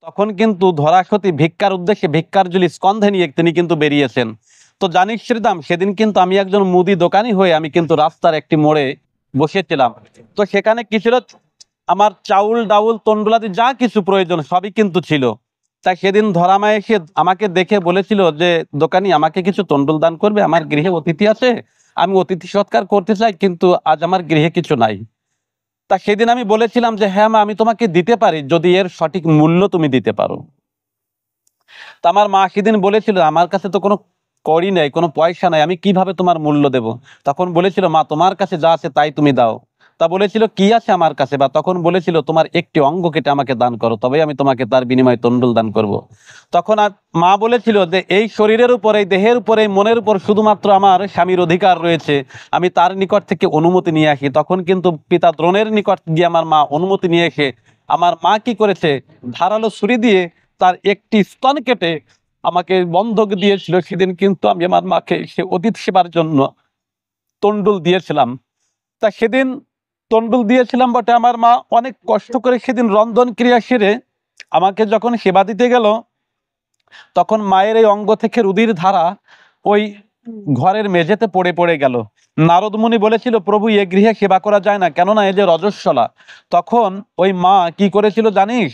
তখন কিন্তু ধরাসতী ভিক্ষার উদ্দেশ্যে ভিক্ষার ঝুলি স্কন্ধে নিয়ে তিনি কিন্তু বেরিয়েছেন। তো জানিস শ্রীদাম, সেদিন কিন্তু আমি একজন মুদি দোকানি হয়ে আমি কিন্তু রাস্তার একটি মোড়ে বসেছিলাম। তো সেখানে কি ছিল, আমার চাউল ডাউল তন্ডুলাদি যা কিছু প্রয়োজন সবই কিন্তু ছিল। তাই সেদিন ধরামা এসে আমাকে দেখে বলেছিল যে, দোকানি আমাকে কিছু তন্ডুল দান করবে, আমার গৃহে অতিথি আছে, আমি অতিথি সৎকার করতে চাই, কিন্তু আজ আমার গৃহে কিছু নাই। তা সেদিন আমি বলেছিলাম যে, হ্যাঁ মা, আমি তোমাকে দিতে পারি যদি এর সঠিক মূল্য তুমি দিতে পারো। তা আমার মা সেদিন বলেছিল, আমার কাছে তো কোনো কড়ি নেই, কোনো পয়সা নাই, আমি কিভাবে তোমার মূল্য দেব। তখন বলেছিল, মা তোমার কাছে যা আছে তাই তুমি দাও। তা বলেছিল, কি আছে আমার কাছে, বা তখন বলেছিল, তোমার একটি অঙ্গ কেটে আমাকে দান করো, তবে আমি তোমাকে তার বিনিময়ে তন্ডুল দান করব। তখন আর মা বলেছিল যে, এই শরীরের উপর, এই দেহের উপর, এই মনের উপর শুধুমাত্র আমার স্বামীর অধিকার রয়েছে, আমি তার নিকট থেকে অনুমতি নিয়ে আসি। তখন কিন্তু পিতা দ্রোণের নিকট গিয়ে আমার মা অনুমতি নিয়ে এসে, আমার মা কি করেছে, ধারালো ছুরি দিয়ে তার একটি স্তন কেটে আমাকে বন্ধক দিয়েছিল। সেদিন কিন্তু আমি আমার মাকে সে অতিথি সেবার জন্য তন্ডুল দিয়েছিলাম। তা সেদিন তন্ডুল দিয়েছিলাম বটে, আমার মা অনেক কষ্ট করে সেদিন রন্ধন ক্রিয়া সেরে আমাকে যখন সেবা দিতে গেল, তখন মায়ের এই অঙ্গ থেকে রুধির ধারা ওই ঘরের মেঝেতে পড়ে পড়ে গেল। নারদ মুনি বলেছিল, প্রভু এ গৃহে সেবা করা যায় না, কেননা এ যে রজস্বলা। তখন ওই মা কি করেছিল জানিস,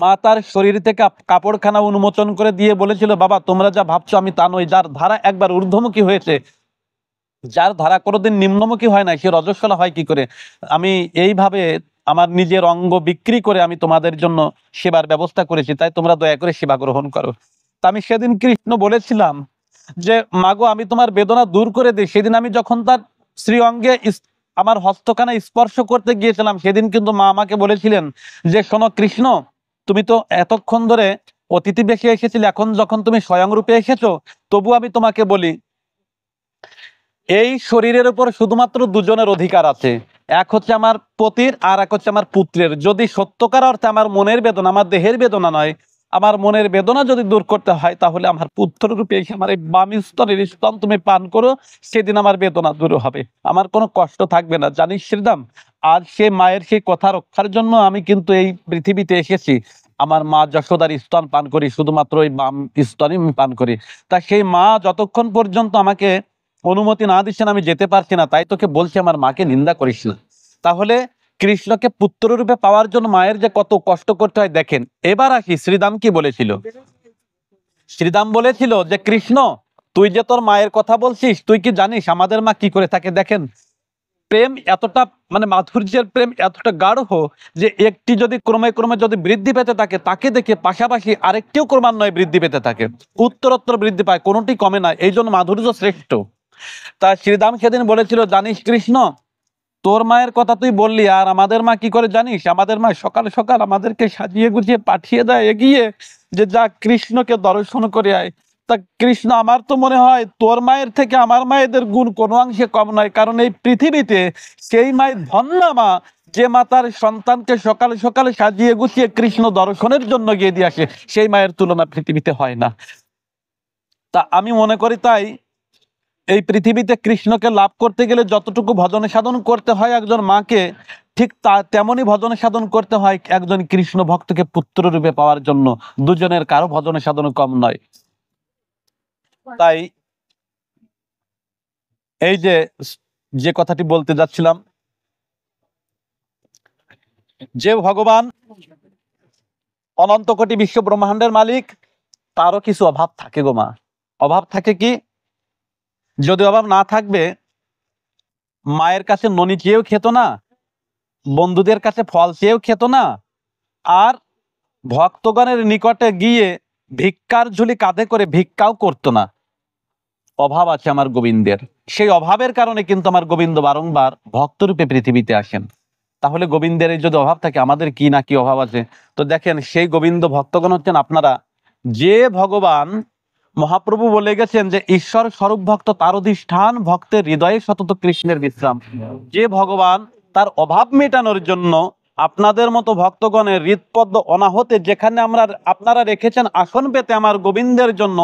মা তার শরীর থেকে কাপড়খানা উন্মোচন করে দিয়ে বলেছিল, বাবা তোমরা যা ভাবছো আমি তা নই, যার ধারা একবার ঊর্ধ্বমুখী হয়েছে, যার ধারা কোনোদিন নিম্নমুখী হয় না, সে রজস্বলা হয় কি করে। আমি এইভাবে আমার নিজের অঙ্গ বিক্রি করে আমি তোমাদের জন্য সেবার ব্যবস্থা করেছি, তাই তোমরা দয়া করে সেবা গ্রহণ করো। তা আমি সেদিন কৃষ্ণ বলেছিলাম যে, মাগো আমি তোমার বেদনা দূর করে দিই। সেদিন আমি যখন তার শ্রী অঙ্গে আমার হস্তখানা স্পর্শ করতে গিয়েছিলাম, সেদিন কিন্তু মা আমাকে বলেছিলেন যে, শোনো কৃষ্ণ, তুমি তো এতক্ষণ ধরে অতিথি বেশে এসেছিলে, এখন যখন তুমি স্বয়ং রূপে এসেছো, তবু আমি তোমাকে বলি, এই শরীরের উপর শুধুমাত্র দুজনের অধিকার আছে, এক হচ্ছে আমার পতির আর এক হচ্ছে আমার পুত্রের। যদি সত্যকার অর্থে আমার মনের বেদনা, আমার দেহের বেদনা নয়, আমার মনের বেদনা যদি দূর করতে হয়, তাহলে আমার পুত্র রূপে এসে আমার এই বাম স্তনের স্তন তুমি পান করো, সেদিন আমার বেদনা দূর হবে, আমার কোনো কষ্ট থাকবে না। জানিস শ্রীদাম, আজ সে মায়ের সেই কথা রক্ষার জন্য আমি কিন্তু এই পৃথিবীতে এসেছি। আমার মা যশোদার স্তন পান করি, শুধুমাত্র ওই বাম স্তনই আমি পান করি। তা সেই মা যতক্ষণ পর্যন্ত আমাকে অনুমতি না দিচ্ছেন আমি যেতে পারছি না, তাই তোকে বলছি আমার মাকে নিন্দা করিস না। তাহলে কৃষ্ণকে পুত্র রূপে পাওয়ার জন্য মায়ের যে কত কষ্ট করতে হয় দেখেন। এবার আসি, শ্রীদাম কি বলেছিল। শ্রীদাম বলেছিল যে, কৃষ্ণ তুই যে তোর মায়ের কথা বলছিস, তুই কি জানিস আমাদের মা কি করে থাকে। দেখেন, প্রেম এতটা, মানে মাধুর্যের প্রেম এতটা গাঢ় যে একটি যদি ক্রমে ক্রমে যদি বৃদ্ধি পেতে থাকে, তাকে দেখে পাশাপাশি আরেকটিও ক্রমান্বয়ে বৃদ্ধি পেতে থাকে, উত্তরোত্তর বৃদ্ধি পায়, কোনোটি কমে না, এই জন্য মাধুর্য শ্রেষ্ঠ। তা শ্রীদাম সেদিন বলেছিল, জানিস কৃষ্ণ, তোর মায়ের কথা তুই বললি, আর আমাদের মা কি করে জানিস, আমাদের মা সকাল সকাল আমাদেরকে সাজিয়ে গুছিয়ে পাঠিয়ে দেয় এগিয়ে, যে যা কৃষ্ণকে দর্শন করে আয়। তা কৃষ্ণ, আমার তো মনে হয় তোর মায়ের থেকে আমার মায়েদের গুণ কোনো অংশে কম নয়, কারণ এই পৃথিবীতে সেই মায়ের ধন্য মা, যে মা তার সন্তানকে সকাল সকাল সাজিয়ে গুছিয়ে কৃষ্ণ দর্শনের জন্য গিয়ে দিয়ে আসে, সেই মায়ের তুলনা পৃথিবীতে হয় না। তা আমি মনে করি, তাই এই পৃথিবীতে কৃষ্ণকে লাভ করতে গেলে যতটুকু ভজন সাধন করতে হয় একজন মাকে, ঠিক তেমনই ভজন সাধন করতে হয় একজন কৃষ্ণ ভক্তকে পুত্র রূপে পাওয়ার জন্য। দুজনের কারো ভজন সাধন কম নয়। তাই এই যে কথাটি বলতে যাচ্ছিলাম, যে ভগবান অনন্ত কোটি বিশ্ব ব্রহ্মাণ্ডের মালিক, তারও কিছু অভাব থাকে গো মা। অভাব থাকে কি, যদি অভাব না থাকবে, মায়ের কাছে ননি চেয়েও খেত না, বন্ধুদের কাছে ফল চেয়েও খেত না, আর ভক্তগণের নিকটে গিয়ে ভিক্ষার ঝুলি কাঁধে করে ভিক্ষাও করতো না। অভাব আছে আমার গোবিন্দের, সেই অভাবের কারণে কিন্তু আমার গোবিন্দ বারংবার ভক্তরূপে পৃথিবীতে আসেন। তাহলে গোবিন্দের এই যদি অভাব থাকে, আমাদের কি না কি অভাব আছে। তো দেখেন, সেই গোবিন্দ ভক্তগণ হচ্ছেন আপনারা। যে ভগবান মহাপ্রভু বলে গেছেন যে, ঈশ্বর স্বরূপ ভক্ত তার অধিষ্ঠান, ভক্তের হৃদয়ে সতত কৃষ্ণের বিশ্রাম। যে ভগবান তার অভাব মেটানোর জন্য আপনাদের মতো ভক্তগণের হৃদপদ্ম অনাহতে যেখানে আপনারা রেখেছেন আসন পেতে আমার গোবিন্দের জন্য,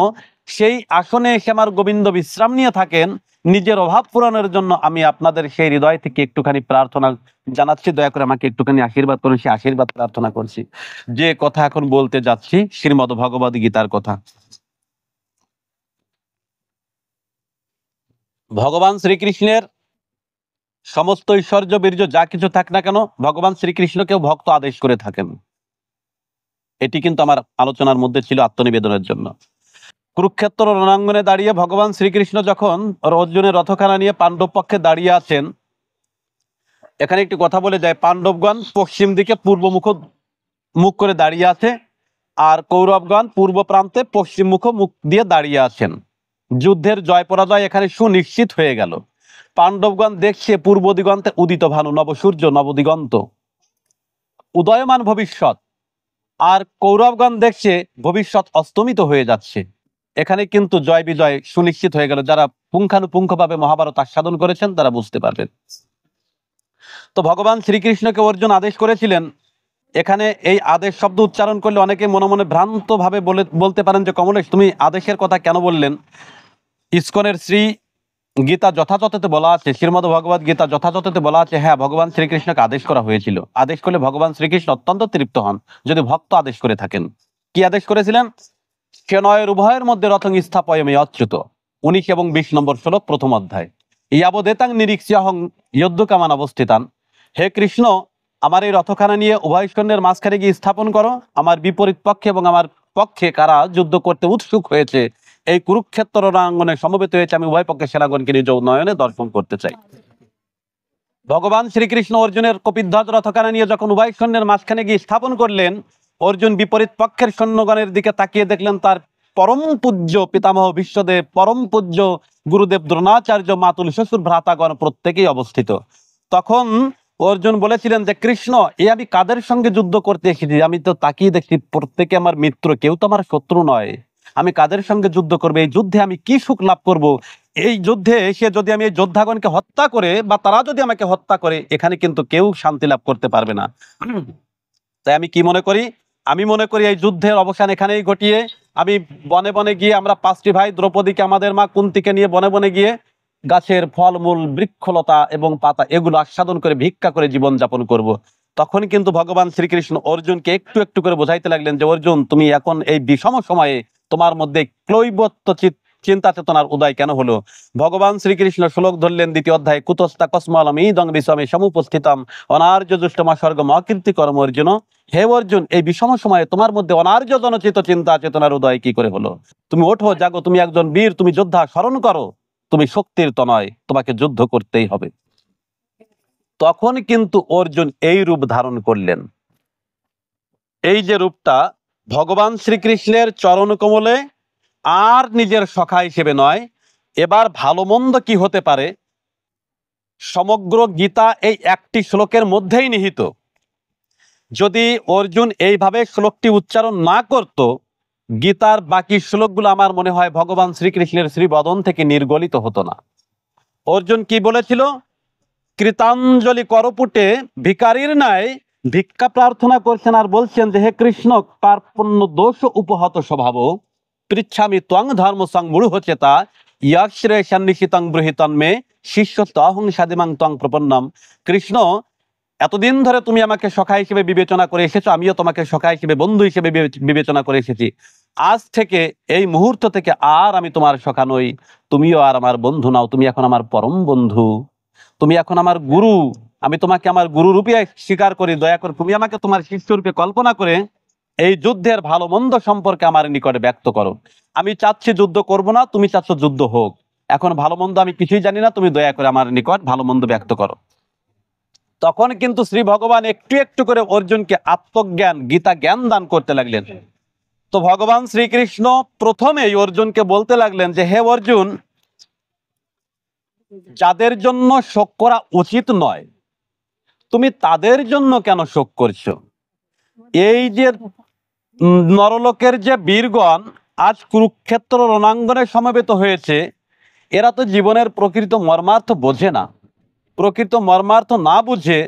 সেই আসনে এসে আমার গোবিন্দ বিশ্রাম নিয়ে থাকেন, নিজের অভাব পূরণের জন্য আমি আপনাদের সেই হৃদয় থেকে একটুখানি প্রার্থনা জানাচ্ছি, দয়া করে আমাকে একটুখানি আশীর্বাদ করুন। সেই আশীর্বাদ প্রার্থনা করছি। যে কথা এখন বলতে যাচ্ছি শ্রীমদ্ ভগবদ গীতার কথা। ভগবান শ্রীকৃষ্ণের সমস্ত ঐশ্বর্য বীর্য যা কিছু থাক না কেন, ভগবান শ্রীকৃষ্ণকেও ভক্ত আদেশ করে থাকেন। এটি কিন্তু আমার আলোচনার মধ্যে ছিল আত্মনিবেদনের জন্য। কুরুক্ষেত্র রণাঙ্গনে দাঁড়িয়ে ভগবান শ্রীকৃষ্ণ যখন অর্জুনের রথখানা নিয়ে পাণ্ডব পক্ষে দাঁড়িয়ে আছেন, এখানে একটি কথা বলে যায়, পাণ্ডবগণ পশ্চিম দিকে মুখ করে দাঁড়িয়ে আছে, আর কৌরবগণ পূর্ব প্রান্তে পশ্চিম মুখ দিয়ে দাঁড়িয়ে আছেন। যুদ্ধের জয় পরাজয় এখানে সুনিশ্চিত হয়ে গেল। পাণ্ডবগণ দেখছে পূর্ব দিগন্তে উদিত ভানু, নবসূর্য, নবদিগন্ত, উদয়মান ভবিষ্যৎ, আর কৌরবগণ দেখছে ভবিষ্যৎ অস্তমিত হয়ে যাচ্ছে। এখানে কিন্তু জয় বিজয় সুনিশ্চিত হয়ে গেল। যারা পুঙ্খানুপুঙ্খভাবে মহাভারত আস্বাদন করেছেন তারা বুঝতে পারবেন। তো ভগবান শ্রীকৃষ্ণকে অর্জুন আদেশ করেছিলেন। এখানে এই আদেশ শব্দ উচ্চারণ করলে অনেকে মনে মনে ভ্রান্ত ভাবে বলতে পারেন যে কমলেশ, তুমি আদেশের কথা কেন বললেন? ইসকনের শ্রী গীতা যথাযথতে বলা আছে, শ্রীমদ্ ভগবদ গীতা যথাযথতে বলা আছে, হ্যাঁ ভগবান শ্রীকৃষ্ণকে আদেশ করা হয়েছিল। আদেশ করলে ভগবান শ্রীকৃষ্ণ অত্যন্ত তৃপ্ত হন যদি ভক্ত আদেশ করে থাকেন। কি আদেশ করেছিলেন? সেনয়ের উভয়ের মধ্যে রথং স্থাপয়মে অচ্যুত, 19 এবং 20 নম্বর শ্লোক, প্রথম অধ্যায়। ইয়াবদেতাং নিরীক্ষ্যহং যুদ্ধকামান অবস্থিতান। হে কৃষ্ণ, আমার এই রথখানা নিয়ে উভয় সৈন্যের মাঝখানে গিয়ে স্থাপন করো। আমার বিপরীত পক্ষে এবং আমার পক্ষে কারা যুদ্ধ করতে উৎসুক হয়েছে এই কুরুক্ষেত্র রণাঙ্গনে সমবেত হয়েছে, আমি উভয় পক্ষের সেনাগণকে নিজ নয়নে দর্শন করতে চাই। ভগবান শ্রীকৃষ্ণ অর্জুনের কপিধ্বজ রথখানা নিয়ে যখন উভয় সৈন্যের মাঝখানে গিয়ে স্থাপন করলেন, অর্জুন বিপরীত পক্ষের সৈন্যগণের দিকে তাকিয়ে দেখলেন তার পরম পূজ্য পিতামহ বিশ্বদেব, পরম পূজ্য গুরুদেব দ্রোণাচার্য, মাতুল শ্বশুর ভ্রাতাগণ প্রত্যেকেই অবস্থিত। তখন অর্জুন বলেছিলেন যে কৃষ্ণ, আমি কাদের সঙ্গে যুদ্ধ করতে এসেছি? আমি তো তাকিয়ে দেখছি প্রত্যেকে আমার মিত্র, কেউ তো আমার শত্রু নয়। আমি কাদের সঙ্গে যুদ্ধ করবো? এই যুদ্ধে আমি কি সুখ লাভ করব? এই যুদ্ধে এসে যদি আমি এই যোদ্ধাগণকে হত্যা করে বা তারা যদি আমাকে হত্যা করে, এখানে কিন্তু কেউ শান্তি লাভ করতে পারবে না। তাই আমি কি মনে করি? আমি মনে করি এই যুদ্ধের অবসান এখানেই ঘটিয়ে আমি বনে বনে গিয়ে, আমরা 5টি ভাই দ্রৌপদীকে আমাদের মা কুন্তিকে নিয়ে বনে বনে গিয়ে গাছের ফলমূল, বৃক্ষলতা এবং পাতা এগুলো আস্বাদন করে ভিক্ষা করে জীবন যাপন করব। তখন কিন্তু ভগবান শ্রীকৃষ্ণ অর্জুনকে একটু একটু করে বোঝাইতে লাগলেন যে অর্জুন, তুমি এখন এই বিষম সময়ে তোমার মধ্যে ক্লৈবত্য চিন্তা চেতনার উদয় কেন হলো? ভগবান শ্রীকৃষ্ণ শ্লোক ধরলেন দ্বিতীয় অধ্যায়, কুতস্তা কস্মলম ইদং বিশ্বমে সমুপস্থিতম অনার্য দুষ্টম স্বর্গম অকীর্তি কর্ম অর্জুন। হে অর্জুন, এই বিষম সময়ে তোমার মধ্যে অনার্য জনচিত চিন্তা চেতনার উদয় কি করে হলো? তুমি ওঠো, জাগো, তুমি একজন বীর, তুমি যোদ্ধা, স্মরণ করো তুমি শক্তির তো নয়, তোমাকে যুদ্ধ করতেই হবে। তখন কিন্তু অর্জুন এই রূপ ধারণ করলেন। এই যে রূপটা ভগবান শ্রীকৃষ্ণের চরণ কমলে আর নিজের সখা হিসেবে নয়, এবার ভালো মন্দ কি হতে পারে সমগ্র গীতা এই একটি শ্লোকের মধ্যেই নিহিত। যদি অর্জুন এইভাবে শ্লোকটি উচ্চারণ না করত, গীতার বাকি শ্লোকগুলো আমার মনে হয় ভগবান শ্রীকৃষ্ণের শ্রীবদন থেকে নির্গলিত হতো না। অর্জুন কি বলেছিল? কৃতাঞ্জলি করপুটে ভিকারীর ন্যায় ভিক্ষা প্রার্থনা করছেন আর বলছেন যে হে কৃষ্ণ, কার্পণ্য দোষ উপহত স্বভাব পৃচ্ছামি ত্বং ধর্ম সংমূঢ় চেতা ইয়াশ্রে সন্নিশিতং ব্রহিতন মে শিষ্যস্ত অহং সাদিমাং ত্বং প্রপন্নম। কৃষ্ণ, এতদিন ধরে তুমি আমাকে সখা হিসেবে বিবেচনা করে এসেছো, আমিও তোমাকে সখা হিসেবে, বন্ধু হিসেবে বিবেচনা করে এসেছি। আজ থেকে, এই মুহূর্ত থেকে আর আমি তোমার সখা নই, তুমিও আর আমার বন্ধু নাও, তুমি এখন আমার পরম বন্ধু, তুমি এখন আমার গুরু। আমি তোমাকে আমার গুরু রূপে স্বীকার করি, দয়া করে তুমি আমাকে তোমার শিষ্য রূপে কল্পনা করে এই যুদ্ধের ভালো মন্দ সম্পর্কে আমার নিকটে ব্যক্ত করো। আমি চাচ্ছি যুদ্ধ করব না, তুমি চাচ্ছ যুদ্ধ হোক। এখন ভালো মন্দ আমি কিছুই জানি না, তুমি দয়া করে আমার নিকট ভালো মন্দ ব্যক্ত করো। তখন কিন্তু শ্রী ভগবান একটু একটু করে অর্জুনকে আত্মজ্ঞান, গীতা জ্ঞান দান করতে লাগলেন। তো ভগবান শ্রীকৃষ্ণ প্রথমেই অর্জুনকে বলতে লাগলেন যে হে অর্জুন, যাদের জন্য শোক করা উচিত নয় তুমি তাদের জন্য কেন শোক করছো? এই যে নরলোকের যে বীরগণ আজ কুরুক্ষেত্র রণাঙ্গনে সমবেত হয়েছে, এরা তো জীবনের প্রকৃত মর্মার্থ বোঝে না। প্রকৃত মর্মার্থ না বুঝে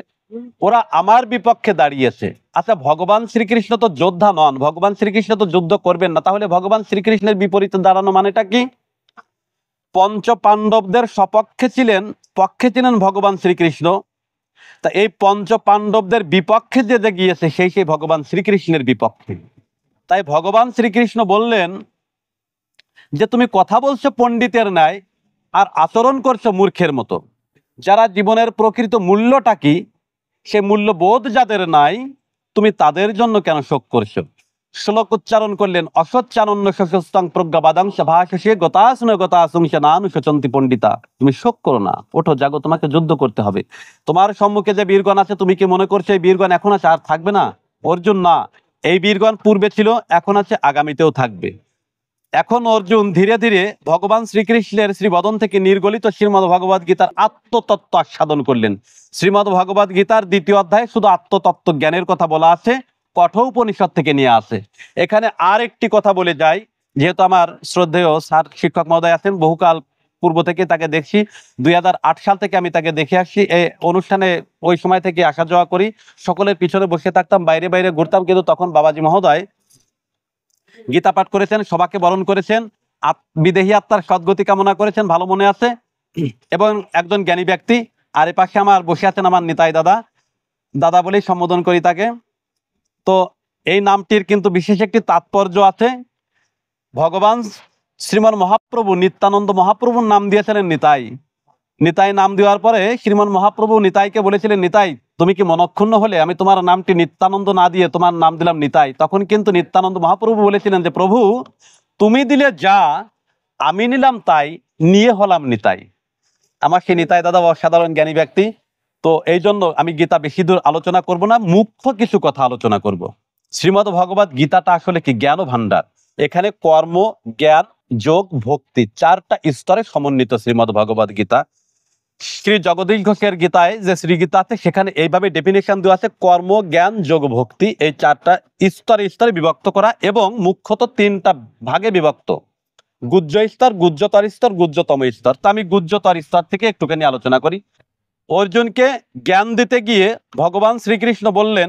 ওরা আমার বিপক্ষে দাঁড়িয়েছে। আচ্ছা, ভগবান শ্রীকৃষ্ণ তো যোদ্ধা নন, ভগবান শ্রীকৃষ্ণ তো যুদ্ধ করবেন না, তাহলে ভগবান শ্রীকৃষ্ণের বিপরীতে দাঁড়ানো মানেটা কি? পঞ্চ পাণ্ডবদের পক্ষে ছিলেন ভগবান শ্রীকৃষ্ণ। তা এই পঞ্চ পাণ্ডবদের বিপক্ষে যে যে গিয়েছে সেই ভগবান শ্রীকৃষ্ণের বিপক্ষে। তাই ভগবান শ্রীকৃষ্ণ বললেন যে তুমি কথা বলছো পণ্ডিতের ন্যায় আর আচরণ করছো মূর্খের মতো। যারা জীবনের প্রকৃত মূল্যটা কি সে মূল্যবোধ যাদের নাই, তুমি তাদের জন্য কেন শোক করছো? শ্লোক উচ্চারণ করলেন, অসচ্চানন্য শস্যং প্রজ্ঞাবাদাংশ ভাষসে গতাসন গতাসংশ নানুশচন্তি পণ্ডিতা। তুমি শোক করো না, ওঠো, জাগো, তোমাকে যুদ্ধ করতে হবে। তোমার সম্মুখে যে বীরগণ আছে, তুমি কি মনে করছো এই বীরগণ এখন আছে আর থাকবে না? অর্জুন না, এই বীরগণ পূর্বে ছিল, এখন আছে, আগামীতেও থাকবে। এখন অর্জুন ধীরে ধীরে ভগবান শ্রীকৃষ্ণের শ্রীবদন থেকে নির্গলিত শ্রীমদ্ ভগবদ গীতার আত্মতত্ত্ব আস্বাদন করলেন। শ্রীমদ্ ভগবদ গীতার 2য় অধ্যায়ে শুধু আত্মতত্ত্ব জ্ঞানের কথা বলা আছে, কঠোপনিষদ থেকে নিয়ে আসে। এখানে আর একটি কথা বলে যাই, যেহেতু আমার শ্রদ্ধেয় স্যার শিক্ষক মহোদয় আছেন, বহুকাল পূর্ব থেকে তাকে দেখছি, 2008 সাল থেকে আমি তাকে দেখে আসছি এই অনুষ্ঠানে। ওই সময় থেকে আসা যাওয়া করি, সকলের পিছনে বসে থাকতাম, বাইরে বাইরে ঘুরতাম, কিন্তু তখন বাবাজি মহোদয় গীতা পাঠ করেছেন, সবাকে বরণ করেছেন, বিদেহী আত্মার সদ্গতি কামনা করেছেন, ভালো মনে আছে। এবং একজন জ্ঞানী ব্যক্তি। আর এ পাশে আমার বসে আছেন আমার নিতাই দাদা, দাদা বলেই সম্বোধন করি তাকে। তো এই নামটির কিন্তু বিশেষ একটি তাৎপর্য আছে। ভগবান শ্রীমান মহাপ্রভু নিত্যানন্দ মহাপ্রভুর নাম দিয়েছিলেন নিতাই। নিতাই নাম দেওয়ার পরে শ্রীমান মহাপ্রভু নিতাইকে বলেছিলেন, নিতাই তুমি কি মনক্ষুণ্ণ হলে? আমি তোমার নামটি নিত্যানন্দ না দিয়ে তোমার নাম দিলাম নিতাই। তখন কিন্তু নিত্যানন্দ মহাপ্রভু বলেছিলেন যে প্রভু তুমি দিলে যা, আমি নিলাম তাই, নিয়ে হলাম নিতাই। আমার সেই নিতাই দাদা অসাধারণ জ্ঞানী ব্যক্তি। তো এই জন্য আমি গীতা বেশি দূর আলোচনা করব না, মুখ্য কিছু কথা আলোচনা করব। শ্রীমদ্ ভগবত গীতাটা আসলে কি? জ্ঞান ভান্ডার। এখানে কর্ম, জ্ঞান, যোগ, ভক্তি 4টা স্তরে সমন্বিত শ্রীমদ্ ভগবত গীতা। শ্রী জগদীশ ঘোষের গীতায় যে শ্রীগীতাতে সেখানে এইভাবে ডেফিনেশন দেওয়া আছে, কর্ম, জ্ঞান, যোগ, ভক্তি এই 4টা স্তরে স্তরে বিভক্ত করা, এবং মুখ্যত 3টা ভাগে বিভক্ত, গুহ্য স্তর, গুহ্যতর স্তর, গুহ্যতম স্তর। তা আমি গুহ্যতর স্তর থেকে একটুখানি আলোচনা করি। অর্জুনকে জ্ঞান দিতে গিয়ে ভগবান শ্রীকৃষ্ণ বললেন,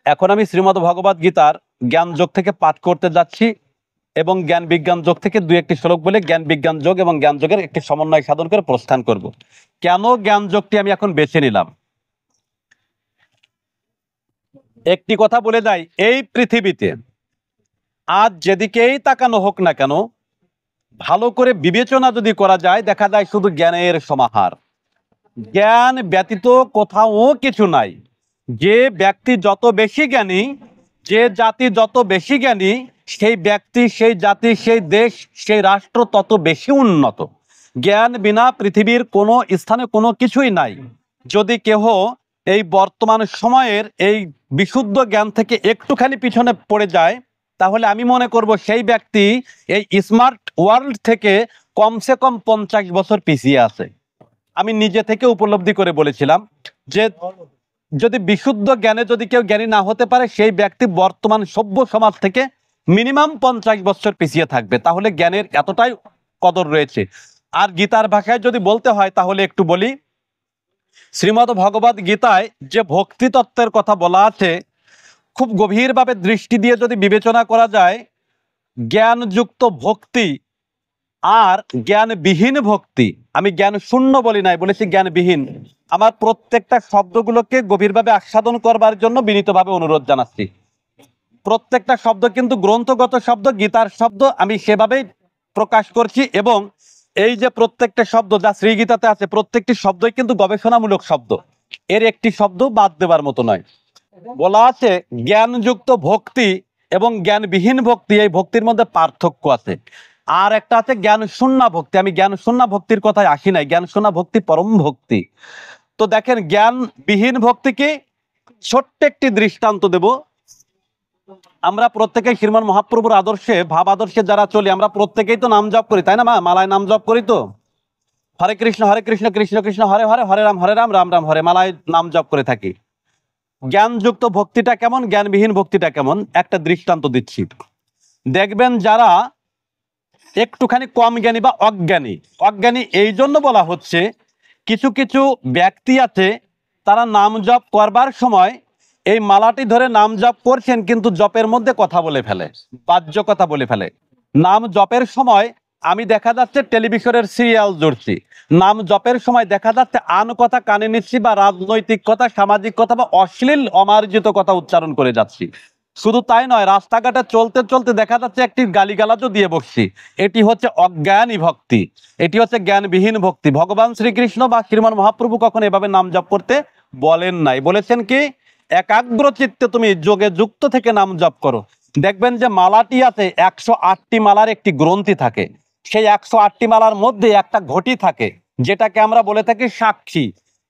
এখন আমি শ্রীমদ্ ভগবত গীতার জ্ঞান যোগ থেকে পাঠ করতে যাচ্ছি, এবং জ্ঞান বিজ্ঞান যোগ থেকে 2-1টি শ্লোক বলে জ্ঞান বিজ্ঞান যোগ এবং জ্ঞান যোগের একটি সমন্বয় সাধন করে প্রস্থান করব। কেন জ্ঞান যোগটি আমি এখন বেছে নিলাম? একটি কথা বলে যাই, এই পৃথিবীতে আজ যেদিকেই তাকানো হোক না কেন, ভালো করে বিবেচনা যদি করা যায়, দেখা যায় শুধু জ্ঞানের সমাহার। জ্ঞান ব্যতীত কোথাও কিছু নাই। যে ব্যক্তি যত বেশি জ্ঞানী, যে জাতি যত বেশি জ্ঞানী, সেই ব্যক্তি, সেই জাতি, সেই দেশ, সেই রাষ্ট্র তত বেশি উন্নত। জ্ঞান বিনা পৃথিবীর কোনো স্থানে কোনো কিছুই নাই। যদি কেহ এই বর্তমান সময়ের এই বিশুদ্ধ জ্ঞান থেকে একটুখানি পিছনে পড়ে যায়, তাহলে আমি মনে করব সেই ব্যক্তি এই স্মার্ট ওয়ার্ল্ড থেকে কমসে কম 50 বছর পিছিয়ে আছে। আমি নিজে থেকে উপলব্ধি করে বলেছিলাম যে যদি বিশুদ্ধ জ্ঞানে যদি কেউ জ্ঞানী না হতে পারে, সেই ব্যক্তি বর্তমান সভ্য সমাজ থেকে মিনিমাম 50 বছর পিছিয়ে থাকবে। তাহলে জ্ঞানের এতটাই কদর রয়েছে। আর গীতার ভাষায় যদি বলতে হয় তাহলে একটু বলি, শ্রীমদ্ ভগবত গীতায় যে ভক্তি তত্ত্বের কথা বলা আছে, খুব গভীরভাবে দৃষ্টি দিয়ে যদি বিবেচনা করা যায়, জ্ঞানযুক্ত ভক্তি আর জ্ঞানবিহীন ভক্তি। আমি জ্ঞান শূন্য বলি নাই, বলেছি জ্ঞানবিহীন। আমার প্রত্যেকটা শব্দগুলোকে গভীরভাবে আস্বাদন করবার জন্য বিনীতভাবে অনুরোধ জানাচ্ছি। প্রত্যেকটা শব্দ কিন্তু গ্রন্থগত শব্দ, গীতার শব্দ, আমি সেভাবেই প্রকাশ করছি। এবং এই যে প্রত্যেকটা শব্দ যা শ্রীগীতাতে আছে, প্রত্যেকটি শব্দই কিন্তু গবেষণামূলক শব্দ, এর একটি শব্দ বাদ দেবার মতো নয়। বলা আছে জ্ঞানযুক্ত ভক্তি এবং জ্ঞানবিহীন ভক্তি, এই ভক্তির মধ্যে পার্থক্য আছে। আর একটা আছে জ্ঞান শূন্য ভক্তি। আমি জ্ঞান শূন্য ভক্তির কথায় আসি নাই, জ্ঞান শূন্য ভক্তি পরম ভক্তি। তো দেখেন, জ্ঞানবিহীন ভক্তিকে ছোট্ট একটি দৃষ্টান্ত দেব। আমরা প্রত্যেকেই শ্রীমান মহাপ্রভুর আদর্শে, ভাব আদর্শে যারা চলি, আমরা প্রত্যেকেই তো নাম জপ করি, তাই না মা? মালায় নাম জপ করি তো, হরে কৃষ্ণ কৃষ্ণ কৃষ্ণ হরে হরে, হরে রাম রাম রাম হরে, মালায় নাম জপ করে থাকি। জ্ঞানযুক্ত ভক্তিটা কেমন, জ্ঞানবিহীন ভক্তিটা কেমন, একটা দৃষ্টান্ত দিচ্ছি। দেখবেন যারা একটুখানি কম জ্ঞানী বা অজ্ঞানী, অজ্ঞানী এই জন্য বলা হচ্ছে, কিছু কিছু ব্যক্তি আছে তারা নাম জপ করবার সময় এই মালাটি ধরে নাম জপ করছেন, কিন্তু জপের মধ্যে কথা বলে ফেলে, বাহ্য কথা বলে ফেলে। নাম জপের সময় আমি দেখা যাচ্ছে টেলিভিশনের সিরিয়াল জুড়ছি, নাম জপের সময় দেখা যাচ্ছে আন কথা কানে নিচ্ছি, বা রাজনৈতিক কথা, সামাজিক কথা, বা অশ্লীল অমার্জিত কথা উচ্চারণ করে যাচ্ছি। শুধু তাই নয়, রাস্তাঘাটে চলতে চলতে দেখা যাচ্ছে একটি গালিগালাজও দিয়ে বসছি। এটি হচ্ছে অজ্ঞানী ভক্তি, এটি হচ্ছে জ্ঞানবিহীন ভক্তি। ভগবান শ্রীকৃষ্ণ বা শ্রীমান মহাপ্রভু কখনো এভাবে নাম জপ করতে বলেন নাই। বলেছেন কি, একাগ্র চিত্তে তুমি যোগে যুক্ত থেকে নাম জপ করো। দেখবেন যে মালাটি আছে, 108টি মালার একটি গ্রন্থি থাকে। সেই 108টি মালার মধ্যে একটা ঘটি থাকে, যেটাকে আমরা বলে থাকি সাক্ষী।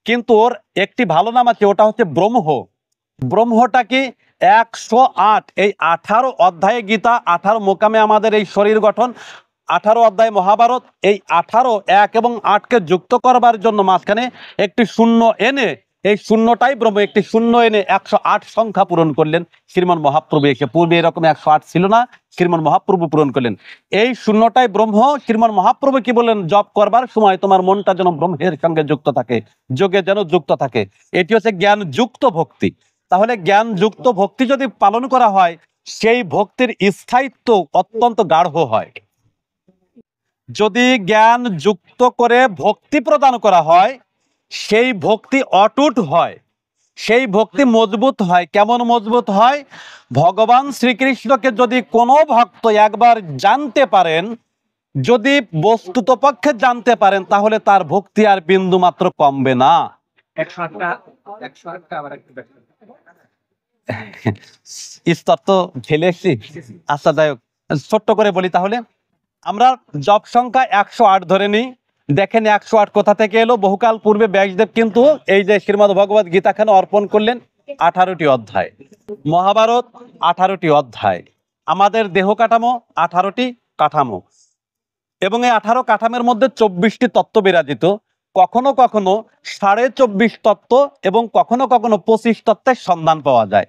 কিন্তু ওর একটি ভালো নাম আছে, ওটা হচ্ছে ব্রহ্ম। ব্রহ্মটা কি? 108, এই 18 অধ্যায়ে গীতা, 18 মোকামে আমাদের এই শরীর গঠন, 18 অধ্যায় মহাভারত, এই 18 1 এবং 8কে যুক্ত করবার জন্য মাঝখানে একটি শূন্য এনে, এই শূন্যটাই ব্রহ্ম, একটি শূন্য এনে 108 সংখ্যা পূরণ করলেন শ্রীমান মহাপ্রভু এসে। পূর্বে এরকম 108 ছিল না, শ্রীমান মহাপ্রভু পূরণ করলেন। এই শূন্যটাই ব্রহ্ম। শ্রীমান মহাপ্রভু কি বললেন? জপ করবার সময় তোমার মনটা যেন ব্রহ্মের সঙ্গে যুক্ত থাকে, যোগে যেন যুক্ত থাকে। এটি হচ্ছে জ্ঞান যুক্ত ভক্তি। তাহলে জ্ঞান যুক্ত ভক্তি যদি পালন করা হয়, সেই ভক্তির স্থায়িত্ব অত্যন্ত গাঢ় হয়। যদি জ্ঞান যুক্ত করে ভক্তি প্রদান করা হয়, সেই ভক্তি অটুট হয়, সেই ভক্তি মজবুত হয়। কেমন মজবুত হয়? ভগবান শ্রীকৃষ্ণকে যদি কোনো ভক্ত একবার জানতে পারেন, যদি বস্তুত পক্ষে জানতে পারেন, তাহলে তার ভক্তি আর বিন্দু মাত্র কমবে না। 108টা আবার একটু ব্যাখ্যা স্তর তো ঢেলে এসছি। আচ্ছা, যাই হোক, ছোট্ট করে বলি তাহলে। আমরা জপ সংখ্যা 108 ধরে নিই। দেখেন 108 কোথা থেকে এলো? বহুকাল পূর্বে ব্যাসদেব কিন্তু এই যে শ্রীমদ্ ভগবত গীতাখানে অর্পণ করলেন 18টি অধ্যায়, মহাভারত 18টি অধ্যায়, আমাদের দেহ কাঠামো 18টি কাঠামো, এবং এই 18 কাঠামের মধ্যে 24টি তত্ত্ব বিরাজিত। কখনো কখনো 24.5 তত্ত্ব এবং কখনো কখনো 25 তত্ত্বের সন্ধান পাওয়া যায়।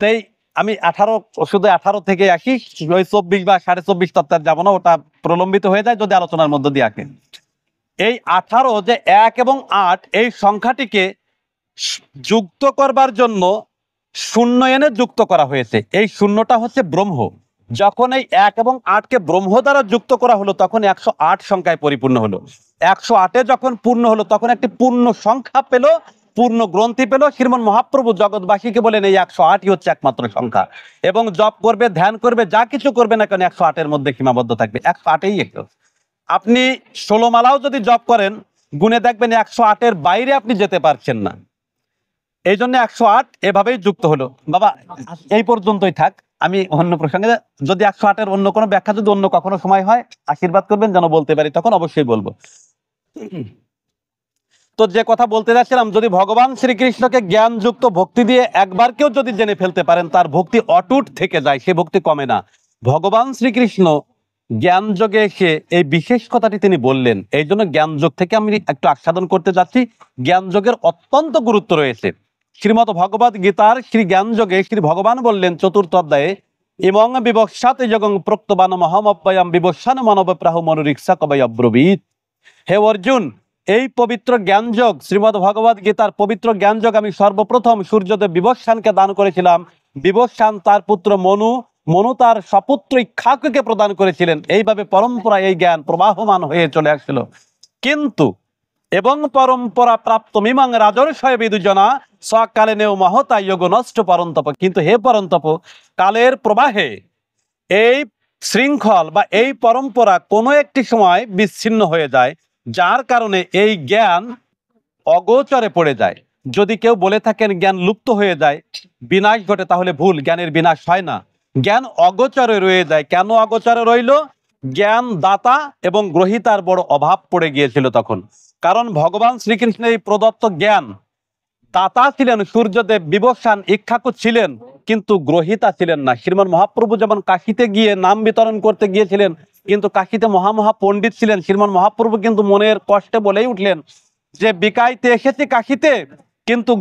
তাই আমি 18, শুধু 18 থেকে আসি, ওই 24 বা 24.5 তত্ত্বের যাবো না, ওটা প্রলম্বিত হয়ে যায় যদি আলোচনার মধ্যে দিয়ে আসে। এই 18 যে 1 এবং 8 এই সংখ্যাটিকে যুক্ত করবার জন্য শূন্য এনে যুক্ত করা হয়েছে। এই শূন্যটা হচ্ছে ব্রহ্ম। যখন এই 1 এবং 8কে ব্রহ্ম দ্বারা যুক্ত করা হলো, তখন 108 সংখ্যায় পরিপূর্ণ হলো। 108-এ যখন পূর্ণ হলো, তখন একটি পূর্ণ সংখ্যা পেল, পূর্ণ গ্রন্থি পেল। শ্রীমন মহাপ্রভু জগৎবাসীকে বলেন এই 108ই হচ্ছে একমাত্র সংখ্যা, এবং জপ করবে, ধ্যান করবে, যা কিছু করবে না কেন 108-এর মধ্যে সীমাবদ্ধ থাকবে। 108-এই একটু। আপনি 16 মালাও যদি জপ করেন, গুণে দেখবেন 108-এর বাইরে আপনি যেতে পারছেন না। এই জন্য 108 এভাবেই যুক্ত হলো। বাবা, এই পর্যন্তই থাক, আমি অন্য প্রসঙ্গে, যদি 108-এর অন্য কোনো ব্যাখ্যা যদি অন্য কখনো সময় হয়, আশীর্বাদ করবেন যেন বলতে পারি, তখন অবশ্যই বলবো। তো যে কথা বলতে যাচ্ছিলাম, যদি ভগবান শ্রীকৃষ্ণকে জ্ঞানযুক্ত ভক্তি দিয়ে একবার কেউ যদি জেনে ফেলতে পারেন, তার ভক্তি অটুট থেকে যায়, সে ভক্তি কমে না। ভগবান শ্রীকৃষ্ণ জ্ঞান যোগে এসে এই বিশেষ কথাটি তিনি বললেন। এই জন্য জ্ঞান যোগ থেকে আমি একটু আস্বাদন করতে যাচ্ছি। জ্ঞান যোগের অত্যন্ত গুরুত্ব রয়েছে। শ্রীমদ্ ভগবত গীতার শ্রী জ্ঞান যোগে শ্রী ভগবান বললেন 4র্থ অধ্যায়ে, ইমং বিবস্বাত যোগং প্রক্তবান মহমব্যয়াম বিবস্বান মানব প্রাহ মনোরিক্সা কবৈ অব্রবীত। হে অর্জুন, এই পবিত্র জ্ঞানযোগ, শ্রীমদ্ ভগবত গীতার পবিত্র জ্ঞানযোগ আমি সর্বপ্রথম সূর্যদেব বিবস্বানকে দান করেছিলাম। বিবস্বান তার পুত্র মনু, মনু তার সপুত্র ইক্ষ্বাকুকে প্রদান করেছিলেন। এইভাবে পরম্পরা এই জ্ঞান প্রবাহমান হয়ে চলে আসছিল। কিন্তু এবং পরম্পরা প্রাপ্ত মিমাং রাজর্ষয় বিদুজনা সকালে নেও মহতা যোগ নষ্ট পরন্তপ। কিন্তু হে পরন্তপ, কালের প্রবাহে এই শৃঙ্খল বা এই পরম্পরা কোনো একটি সময় বিচ্ছিন্ন হয়ে যায়, যার কারণে এই জ্ঞান অগোচরে পড়ে যায়। যদি কেউ বলে থাকেন জ্ঞান লুপ্ত হয়ে যায়, বিনাশ ঘটে, তাহলে ভুল। জ্ঞানের বিনাশ হয় না, জ্ঞান অগোচরে রয়ে যায়। কেন অগোচরে রইল? জ্ঞান দাতা এবং গ্রহীতার বড় অভাব পড়ে গিয়েছিল তখন। কারণ ভগবান শ্রীকৃষ্ণের এই প্রদত্ত জ্ঞান দাতা ছিলেন সূর্যদেব, বিবস্বান, ইক্ষ্বাকু ছিলেন, কিন্তু গ্রহীতা ছিলেন না। শ্রীমান মহাপ্রভু যেমন কাশীতে গিয়ে নাম বিতরণ করতে গিয়েছিলেন, কিন্তু কাশীতে মহা পণ্ডিত ছিলেন। শ্রীমান মহাপ্রভু কিন্তু মনের কষ্টে বলেই উঠলেন যে বিকাইতে এসেছি কাশীতে, কিন্তু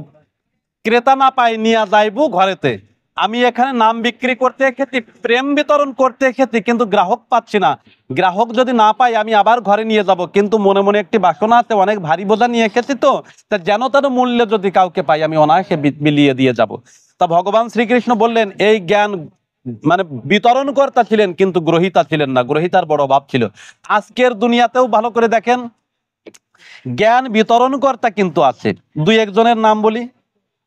ক্রেতা না পাই নিয়ে যাইবো ঘরেতে। আমি এখানে নাম বিক্রি করতে এসেছি, প্রেম বিতরণ করতে এসেছি, কিন্তু গ্রাহক পাচ্ছি না। গ্রাহক যদি না পাই আমি আবার ঘরে নিয়ে যাব, কিন্তু মনে মনে একটি বাসনা আছে, অনেক ভারী বোঝা নিয়ে এসেছি, তো তা যেন তার মূল্যে যদি কাউকে পাই আমি অনায়াসে বিলিয়ে দিয়ে যাব। তা ভগবান শ্রীকৃষ্ণ বললেন এই জ্ঞান মানে বিতরণকর্তা ছিলেন কিন্তু গ্রহীতা ছিলেন না, গ্রহীতার বড় অভাব ছিল। আজকের দুনিয়াতেও ভালো করে দেখেন জ্ঞান বিতরণকর্তা কিন্তু আছে। দুই একজনের নাম বলি,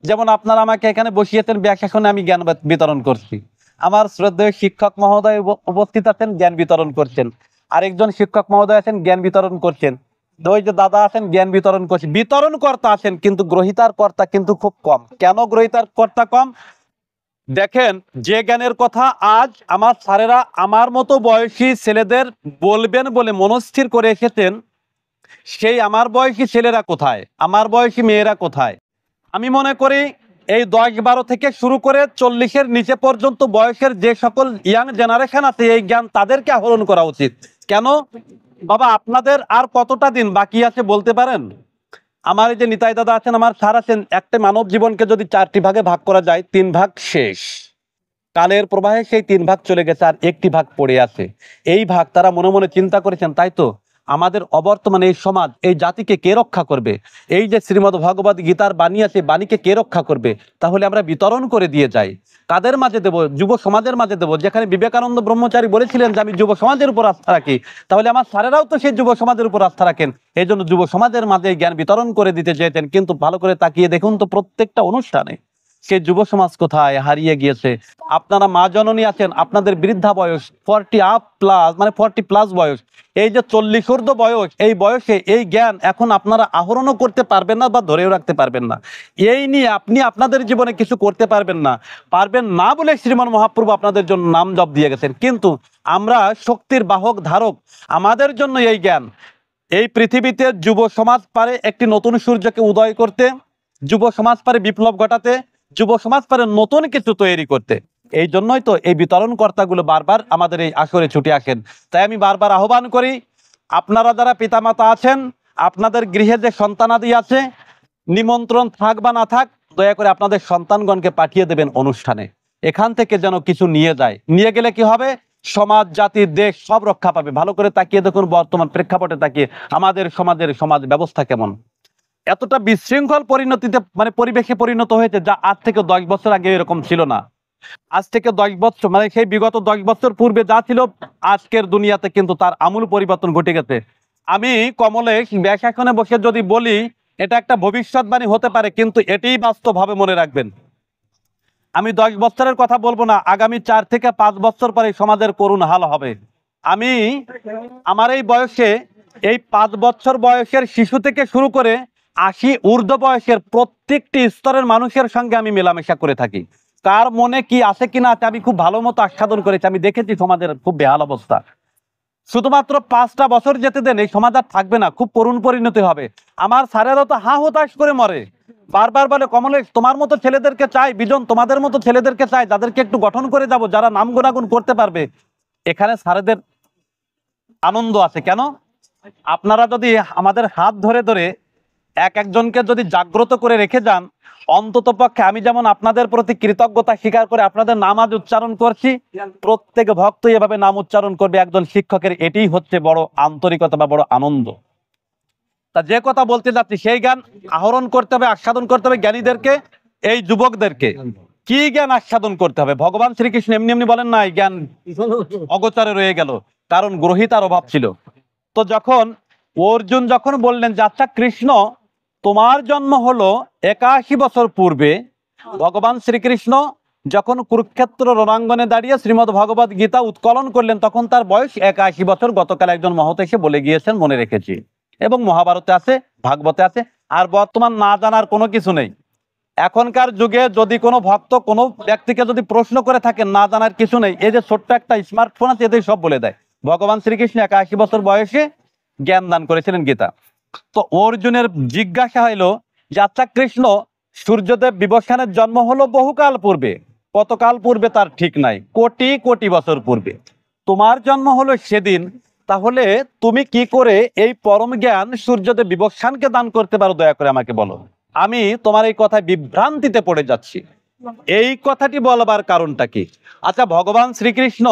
যেমন আপনারা আমাকে এখানে বসিয়েছেন ব্যাখ্যানে, আমি জ্ঞান বিতরণ করছি। আমার শ্রদ্ধেয় শিক্ষক মহোদয় উপস্থিত আছেন, জ্ঞান বিতরণ করছেন। আরেকজন শিক্ষক মহোদয় আছেন, জ্ঞান বিতরণ করছেন। ওই যে দাদা আছেন, জ্ঞান বিতরণ করছেন। বিতরণ কর্তা আছেন কিন্তু গ্রহীতার কর্তা কিন্তু খুব কম। কেন গ্রহীতার কর্তা কম? দেখেন, যে জ্ঞানের কথা আজ আমার স্যারেরা আমার মতো বয়সী ছেলেদের বলবেন বলে মনস্থির করে এসেছেন, সেই আমার বয়সী ছেলেরা কোথায়, আমার বয়সী মেয়েরা কোথায়? আমি মনে করি এই 10-12 থেকে শুরু করে 40-এর নিচে পর্যন্ত বয়সের যে সকল ইয়াং জেনারেশন আছে, এই জ্ঞান তাদেরকে আহরণ করা উচিত। কেন বাবা, আপনাদের আর কতটা দিন বাকি আছে বলতে পারেন? আমার এই যে নিতাই দাদা আছেন, আমার স্যার আছেন, একটা মানব জীবনকে যদি 4টি ভাগে ভাগ করা যায়, 3 ভাগ শেষ, কালের প্রবাহে সেই 3 ভাগ চলে গেছে, আর 1টি ভাগ পড়ে আছে। এই ভাগ তারা মনে মনে চিন্তা করেছেন, তাই তো আমাদের অবর্তমানে এই সমাজ, এই জাতিকে কে রক্ষা করবে? এই যে শ্রীমদ্ ভগবত গীতার বাণী আছে, বাণীকে কে রক্ষা করবে? তাহলে আমরা বিতরণ করে দিয়ে যাই। কাদের মাঝে দেব? যুব সমাজের মাঝে দেব। যেখানে বিবেকানন্দ ব্রহ্মচারী বলেছিলেন যে আমি যুব সমাজের উপর আস্থা রাখি, তাহলে আমার স্যারেরাও তো সেই যুব সমাজের উপর আস্থা রাখেন। এই জন্য যুব সমাজের মাঝে জ্ঞান বিতরণ করে দিতে চেয়েছেন। কিন্তু ভালো করে তাকিয়ে দেখুন তো, প্রত্যেকটা অনুষ্ঠানে সে যুব সমাজ কোথায় হারিয়ে গিয়েছে। আপনারা মা জননী আছেন, আপনাদের বৃদ্ধা বয়স 40+, মানে 40+ বয়স, এই যে 40 ঊর্ধ্ব বয়স, এই বয়সে এই জ্ঞান এখন আপনারা আহরণও করতে পারবেন না বা ধরেও রাখতে পারবেন না। এই নিয়ে আপনি আপনাদের জীবনে কিছু করতে পারবেন না বলে শ্রীমান মহাপ্রভু আপনাদের জন্য নাম জপ দিয়ে গেছেন। কিন্তু আমরা শক্তির বাহক ধারক, আমাদের জন্য এই জ্ঞান। এই পৃথিবীতে যুব সমাজ পারে একটি নতুন সূর্যকে উদয় করতে, যুব সমাজ পারে বিপ্লব ঘটাতে, যুব সমাজ পারে নতুন কিছু তৈরি করতে। এই জন্যই তো এই বিতরণ কর্তাগুলো বারবার আমাদের এই আসরে ছুটে আসেন। তাই আমি বারবার আহ্বান করি, আপনারা যারা পিতামাতা আছেন, আপনাদের গৃহে যে সন্তানাদি আছে, নিমন্ত্রণ থাক বা না থাক, দয়া করে আপনাদের সন্তানগণকে পাঠিয়ে দেবেন অনুষ্ঠানে। এখান থেকে যেন কিছু নিয়ে যায়। নিয়ে গেলে কি হবে? সমাজ, জাতি, দেশ সব রক্ষা পাবে। ভালো করে তাকিয়ে দেখুন বর্তমান প্রেক্ষাপটে তাকিয়ে আমাদের সমাজ ব্যবস্থা কেমন। এতটা বিশৃঙ্খল পরিণতিতে, মানে পরিবেশে পরিণত হয়েছে, যা আজ থেকে 10 বছর আগে এরকম ছিল না। আজ থেকে 10 বছর, মানে সেই বিগত 10 বছর পূর্বে যা ছিল, আজকের দুনিয়াতে কিন্তু তার আমূল পরিবর্তন ঘটে গেছে। আমি কমলেশ ব্যাখ্যানে বসে যদি বলি এটা একটা ভবিষ্যৎবাণী হতে পারে, কিন্তু এটাই বাস্তবভাবে মনে রাখবেন। আমি 10 বছরের কথা বলবো না, আগামী 4 থেকে 5 বছর পরে সমাজের করুণ হাল হবে। আমি আমার এই বয়সে, এই 5 বছর বয়সের শিশু থেকে শুরু করে 80 ঊর্ধ্ব বয়সের প্রত্যেকটি স্তরের মানুষের সঙ্গে আমি মেলামেশা করে থাকি। কার মনে কি আছে কিনা আছে আমি খুব ভালো মতো আস্বাদন করেছি। আমি দেখেছি সমাজের খুব বেহাল অবস্থা। শুধুমাত্র 5টা বছর যেতে দেন, এই সমাজ আর থাকবে না, খুব করুণ পরিণতি হবে। আমার স্যারেরা তো হা হতাশ করে মরে, বারবার বলে কমলেশ তোমার মতো ছেলেদেরকে চাই, বিজন তোমাদের মতো ছেলেদেরকে চাই, যাদেরকে একটু গঠন করে যাব, যারা নাম গুণাগুণ করতে পারবে। এখানে স্যারেদের আনন্দ আছে কেন? আপনারা যদি আমাদের হাত ধরে ধরে একজনকে যদি জাগ্রত করে রেখে যান, অন্তত পক্ষে আমি যেমন আপনাদের প্রতি কৃতজ্ঞতা স্বীকার করে আপনাদের নাম আজ উচ্চারণ করছি, প্রত্যেক ভক্ত এভাবে নাম উচ্চারণ করবে একজন শিক্ষকের। এটাই হচ্ছে বড় আন্তরিকতা বা বড় আনন্দ। তা যে কথা বলতে যাচ্ছি, সেই জ্ঞান আহরণ করতে হবে, আস্বাদন করতে হবে জ্ঞানীদেরকে, এই যুবকদেরকে। কি জ্ঞান আস্বাদন করতে হবে? ভগবান শ্রীকৃষ্ণ এমনি এমনি বলেন না এই জ্ঞান অগোচরে রয়ে গেল, কারণ গ্রহীতার অভাব ছিল। তো যখন অর্জুন যখন বললেন যে আচ্ছা কৃষ্ণ, তোমার জন্ম হলো 81 বছর পূর্বে, ভগবান শ্রীকৃষ্ণ যখন কুরুক্ষেত্র রণাঙ্গনে দাঁড়িয়ে শ্রীমদ্ ভগবত গীতা উৎকলন করলেন, তখন তার বয়স 81 বছর। গতকাল একজন মহৎ এসে বলে গিয়েছেন, মনে রেখেছি, এবং মহাভারতে আছে, ভাগবতে আছে। আর বর্তমান না জানার কোনো কিছু নেই। এখনকার যুগে যদি কোনো ভক্ত কোনো ব্যক্তিকে যদি প্রশ্ন করে থাকেন, না জানার কিছু নেই। এই যে ছোট্ট একটা স্মার্টফোন আছে, এতেই সব বলে দেয়। ভগবান শ্রীকৃষ্ণ 81 বছর বয়সে জ্ঞান দান করেছিলেন গীতা। তো অর্জুনের জিজ্ঞাসা হইল যে আচ্ছা কৃষ্ণ, সূর্যদেব বিবস্বানের জন্ম হলো বহুকাল পূর্বে, কতকাল পূর্বে তার ঠিক নাই, কোটি কোটি বছর পূর্বে। তোমার জন্ম হলো সেদিন, তাহলে তুমি কি করে এই পরম জ্ঞান সূর্যদেব বিবস্বানকে দান করতে পারো? দয়া করে আমাকে বলো। আমি তোমার এই কথায় বিভ্রান্তিতে পড়ে যাচ্ছি। এই কথাটি বলবার কারণটা কি? আচ্ছা, ভগবান শ্রীকৃষ্ণ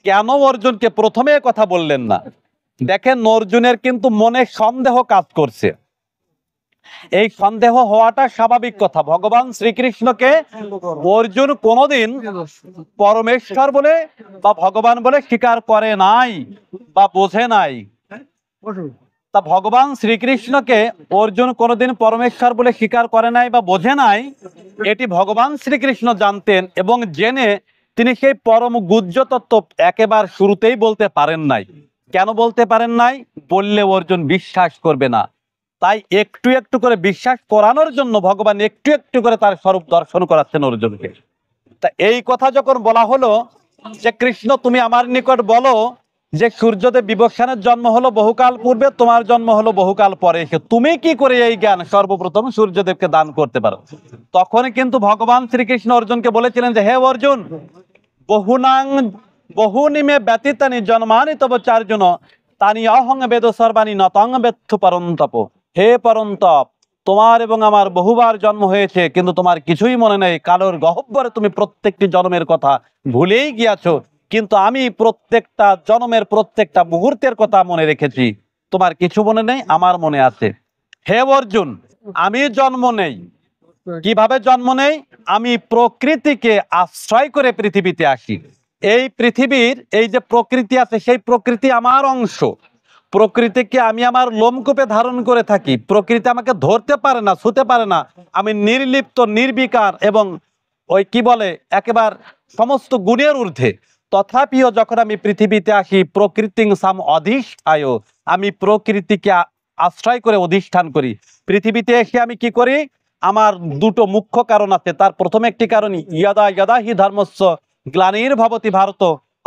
কেন অর্জুনকে প্রথমে কথা বললেন না? দেখেন, অর্জুনের কিন্তু মনে সন্দেহ কাজ করছে। এই সন্দেহ হওয়াটা স্বাভাবিক কথা। ভগবান শ্রীকৃষ্ণকে অর্জুন কোনোদিন পরমেশ্বর বলে বা ভগবান বলে স্বীকার করে নাই বা বোঝে নাই। তা ভগবান শ্রীকৃষ্ণকে অর্জুন কোনোদিন পরমেশ্বর বলে স্বীকার করে নাই বা বোঝে নাই, এটি ভগবান শ্রীকৃষ্ণ জানতেন এবং জেনে তিনি সেই পরম গুহ্য তত্ত্ব একেবারে শুরুতেই বলতে পারেন নাই। কেন বলতে পারেন নাই? বললে অর্জুন বিশ্বাস করবে না। তাই একটু একটু করে বিশ্বাস করানোর জন্য ভগবান একটু একটু করে তার স্বরূপ দর্শন করাচ্ছেন অর্জুনকে। তা এই কথা যখন বলা হলো যে কৃষ্ণ তুমি আমার নিকট বলো যে সূর্যদেব বিবস্বানের জন্ম হলো বহুকাল পূর্বে, তোমার জন্ম হলো বহুকাল পরে এসে, তুমি কি করে এই জ্ঞান সর্বপ্রথম সূর্যদেবকে দান করতে পারো? তখন কিন্তু ভগবান শ্রীকৃষ্ণ অর্জুনকে বলেছিলেন যে হে অর্জুন, বহুনাং বহুনিমে ব্যতীতানি জন্মানি তব চার্জুন তানি অহং বেদ সর্বাণী নতং বেত্থু পরন্তপ। হে পরন্তপ, তোমার এবং আমার বহুবার জন্ম হয়েছে, কিন্তু তোমার কিছুই মনে নেই। কালোর গহ্বরে তুমি প্রত্যেকটি জন্মের কথা ভুলেই গিয়াছো, কিন্তু আমি প্রত্যেকটা জন্মের প্রত্যেকটা মুহূর্তের কথা মনে রেখেছি। তোমার কিছু মনে নেই, আমার মনে আছে। হে অর্জুন, আমি জন্ম নেই। কিভাবে জন্ম নেই? আমি প্রকৃতিকে আশ্রয় করে পৃথিবীতে আসি। এই পৃথিবীর এই যে প্রকৃতি আছে, সেই প্রকৃতি আমার অংশ। প্রকৃতিকে আমি আমার লোমকূপে ধারণ করে থাকি। প্রকৃতি আমাকে ধরতে পারে না, ছুঁতে পারে না। আমি নির্লিপ্ত, নির্বিকার এবং ওই কি বলে একেবারে সমস্ত গুণের ঊর্ধ্বে। তথাপিও যখন আমি পৃথিবীতে আসি, প্রকৃতি সাম অধিষ্ঠায়, আমি প্রকৃতিকে আশ্রয় করে অধিষ্ঠান করি। পৃথিবীতে এসে আমি কি করি? আমার দুটো মুখ্য কারণ আছে। তার প্রথম একটি কারণ ইয়দা ইয়দা হি ধর্মস্য গ্লানির্ভবতি ভারত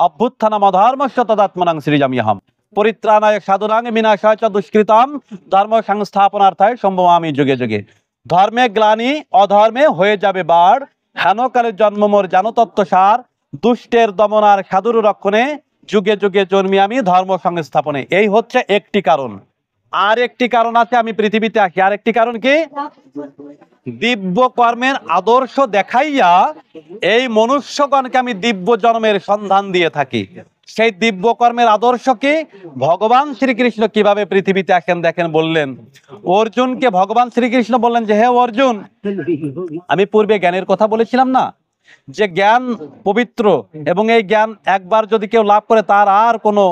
অভ্যুত্থানম অধর্মস্য তদাত্মনাং সৃজাম্যহম পরিত্রাণায় সাধুনাং বিনাশায় চ দুষ্কৃতাম ধর্ম সংস্থাপনার্থায় সম্ভবামি যুগে যুগে। ধর্মে গ্লানি, অধর্মে হয়ে যাবে বাড়, হেনকালের জন্ম মোর জানো তত্ত্ব সার, দুষ্টের দমনার সাধুর রক্ষণে যুগে যুগে জন্মি আমি ধর্ম সংস্থাপনে। এই হচ্ছে একটি কারণ। আর একটি কারণ আছে আমি পৃথিবীতে আসি। আর একটি কারণ কি? দিব্য কর্মের আদর্শ দেখাইয়া এই মনুষ্যগণকে আমি দিব্য জন্মের সন্ধান দিয়ে থাকি। সেই দিব্য কর্মের আদর্শ কি? ভগবান শ্রীকৃষ্ণ কিভাবে পৃথিবীতে আসেন দেখেন। বললেন অর্জুনকে, ভগবান শ্রীকৃষ্ণ বললেন যে হে অর্জুন, আমি পূর্বে জ্ঞানের কথা বলেছিলাম না, যে জ্ঞান পবিত্র এবং এই জ্ঞান একবার যদি কেউ লাভ করে তার আর কোনো